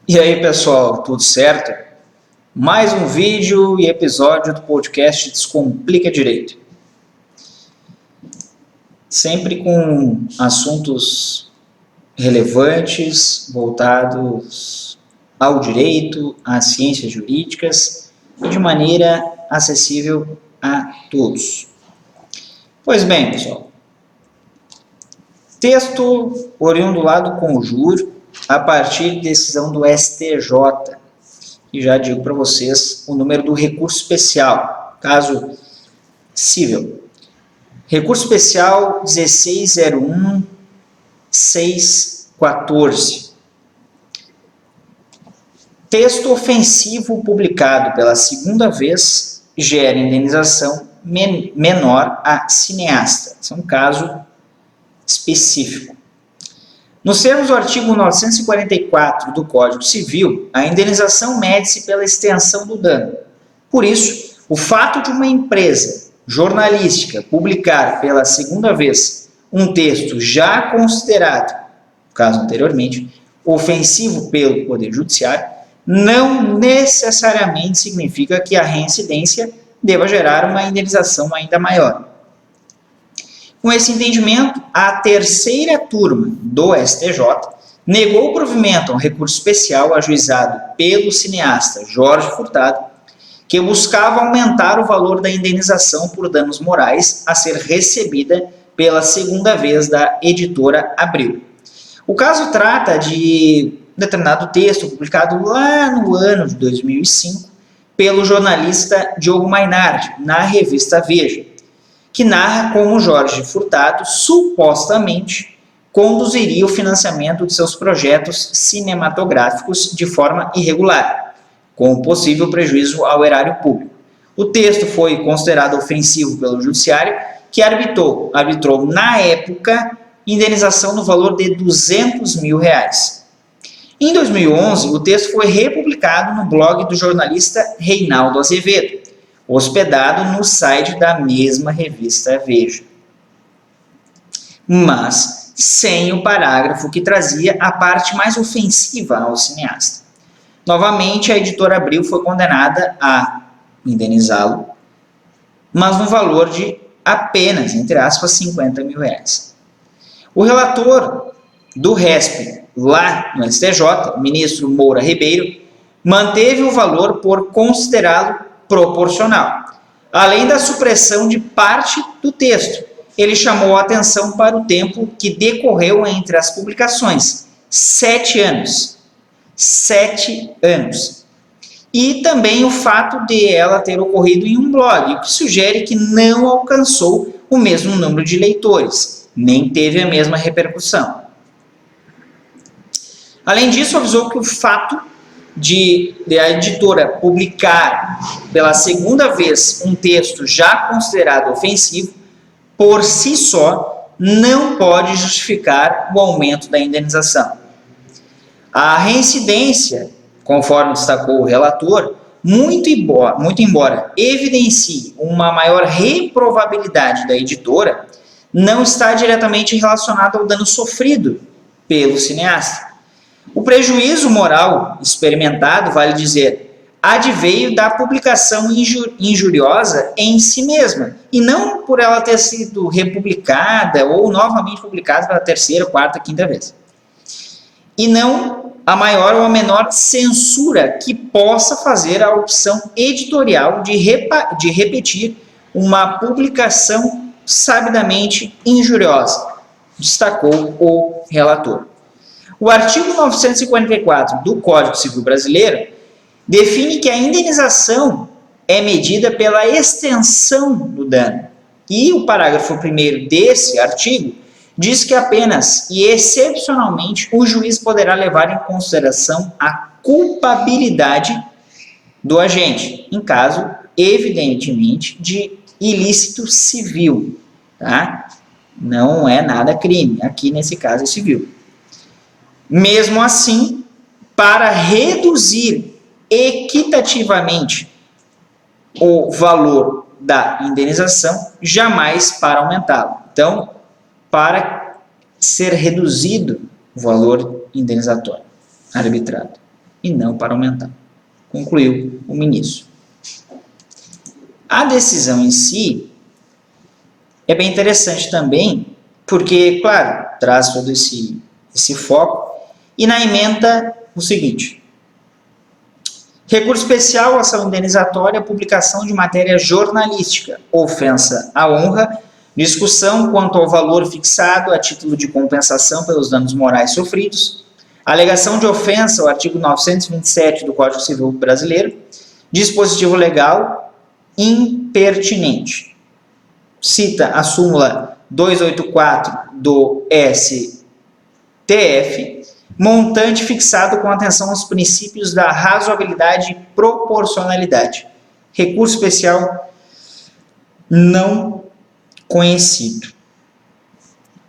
E aí, pessoal, tudo certo? Mais um vídeo e episódio do podcast Descomplica Direito. Sempre com assuntos relevantes, voltados ao direito, às ciências jurídicas e de maneira acessível a todos. Pois bem, pessoal, texto oriundo lá do Conjur, a partir de decisão do STJ, e já digo para vocês o número do recurso especial, caso cível. Recurso especial 1601-614. Texto ofensivo publicado pela segunda vez gera indenização menor a cineasta. Esse é um caso específico. Nos termos do artigo 944 do Código Civil, a indenização mede-se pela extensão do dano. Por isso, o fato de uma empresa jornalística publicar pela segunda vez um texto já considerado, no caso anteriormente, ofensivo pelo Poder Judiciário, não necessariamente significa que a reincidência deva gerar uma indenização ainda maior. Com esse entendimento, a terceira turma do STJ negou o provimento a um recurso especial ajuizado pelo cineasta Jorge Furtado, que buscava aumentar o valor da indenização por danos morais a ser recebida pela segunda vez da editora Abril. O caso trata de determinado texto publicado lá no ano de 2005 pelo jornalista Diogo Mainardi, na revista Veja, que narra como Jorge Furtado supostamente conduziria o financiamento de seus projetos cinematográficos de forma irregular, com possível prejuízo ao erário público. O texto foi considerado ofensivo pelo Judiciário, que arbitrou na época, indenização no valor de R$200 mil. Em 2011, o texto foi republicado no blog do jornalista Reinaldo Azevedo, hospedado no site da mesma revista Veja, mas sem o parágrafo que trazia a parte mais ofensiva ao cineasta. Novamente, a editora Abril foi condenada a indenizá-lo, mas no valor de apenas, entre aspas, R$50 mil. O relator do RESP, lá no STJ, o ministro Moura Ribeiro, manteve o valor por considerá-lo proporcional. Além da supressão de parte do texto, ele chamou a atenção para o tempo que decorreu entre as publicações, 7 anos. 7 anos. E também o fato de ela ter ocorrido em um blog, o que sugere que não alcançou o mesmo número de leitores, nem teve a mesma repercussão. Além disso, avisou que o fato de a editora publicar pela segunda vez um texto já considerado ofensivo, por si só, não pode justificar o aumento da indenização. A reincidência, conforme destacou o relator, muito embora evidencie uma maior reprovabilidade da editora, não está diretamente relacionada ao dano sofrido pelo cineasta. O prejuízo moral experimentado, vale dizer, adveio da publicação injuriosa em si mesma, e não por ela ter sido republicada ou novamente publicada pela terceira, quarta, quinta vez. E não a maior ou a menor censura que possa fazer a opção editorial de repetir uma publicação sabidamente injuriosa, destacou o relator. O artigo 944 do Código Civil Brasileiro define que a indenização é medida pela extensão do dano. E o parágrafo 1º desse artigo diz que apenas e excepcionalmente o juiz poderá levar em consideração a culpabilidade do agente, em caso, evidentemente, de ilícito civil. Tá? Não é nada crime, aqui nesse caso é civil. Mesmo assim, para reduzir equitativamente o valor da indenização, jamais para aumentá-lo. Então, para ser reduzido o valor indenizatório arbitrado. e não para aumentar, concluiu o ministro. A decisão em si é bem interessante também, porque, claro, traz todo esse foco, e na emenda o seguinte: recurso especial, ação indenizatória, publicação de matéria jornalística, ofensa à honra, discussão quanto ao valor fixado a título de compensação pelos danos morais sofridos, alegação de ofensa ao artigo 927 do Código Civil Brasileiro, dispositivo legal impertinente. Cita a súmula 284 do STF, montante fixado com atenção aos princípios da razoabilidade e proporcionalidade. Recurso especial não conhecido.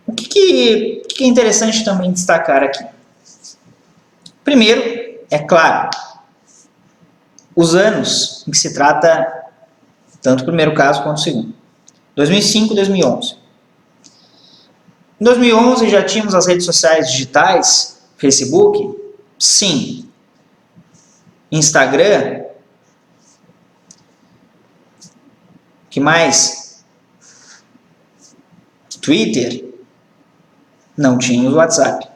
O que é interessante também destacar aqui? Primeiro, é claro, os anos em que se trata tanto o primeiro caso quanto o segundo. 2005 e 2011. Em 2011 já tínhamos as redes sociais digitais, Facebook? Sim. Instagram? Que mais? Twitter? Não tínhamos WhatsApp.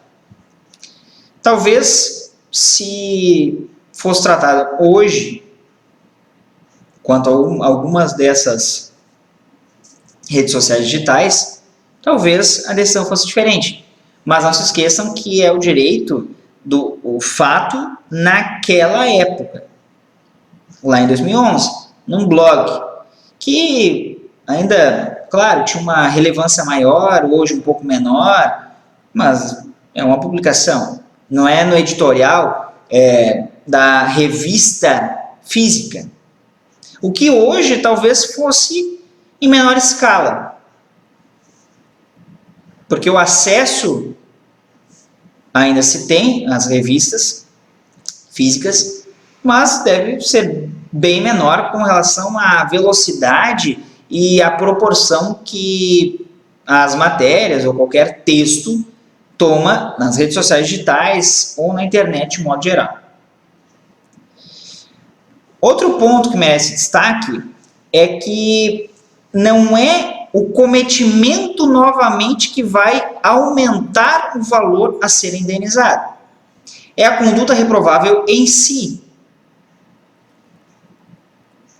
Talvez, se fosse tratado hoje, quanto a algumas dessas redes sociais digitais, talvez a decisão fosse diferente. Mas não se esqueçam que é o direito do fato naquela época, lá em 2011, num blog, que ainda, claro, tinha uma relevância maior, hoje um pouco menor, mas é uma publicação, não é no editorial da revista física. O que hoje talvez fosse em menor escala, porque o acesso ainda se tem às revistas físicas, mas deve ser bem menor com relação à velocidade e à proporção que as matérias ou qualquer texto toma nas redes sociais digitais ou na internet de modo geral. Outro ponto que merece destaque é que não é o cometimento novamente que vai aumentar o valor a ser indenizado. É a conduta reprovável em si.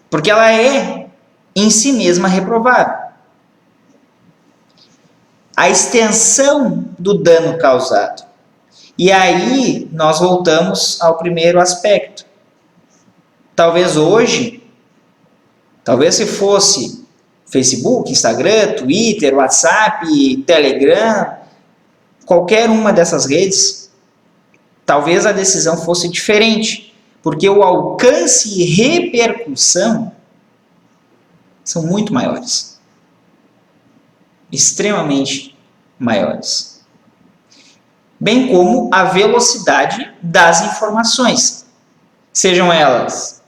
Porque ela é em si mesma reprovável. A extensão do dano causado. E aí nós voltamos ao primeiro aspecto. Talvez hoje, talvez se fosse Facebook, Instagram, Twitter, WhatsApp, Telegram, qualquer uma dessas redes, talvez a decisão fosse diferente, porque o alcance e repercussão são muito maiores, extremamente maiores, bem como a velocidade das informações, sejam elas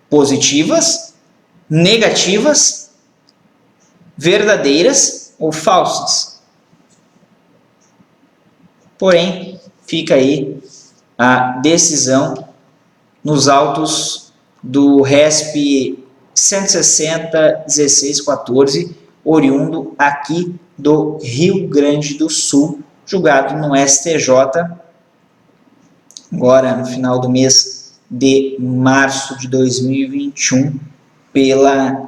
positivas, negativas, verdadeiras ou falsas. Porém, fica aí a decisão nos autos do RESP 160-1614, oriundo aqui do Rio Grande do Sul, julgado no STJ, agora no final do mês de março de 2021, pela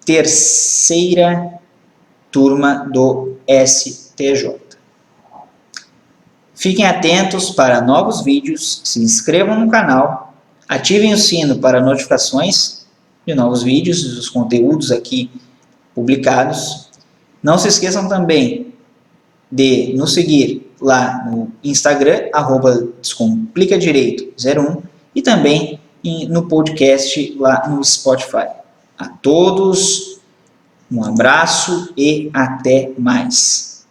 terceira turma do STJ. Fiquem atentos para novos vídeos, se inscrevam no canal, ativem o sino para notificações de novos vídeos e dos conteúdos aqui publicados. Não se esqueçam também de nos seguir lá no Instagram, @descomplicadireito01, e também no podcast lá no Spotify. A todos, um abraço e até mais.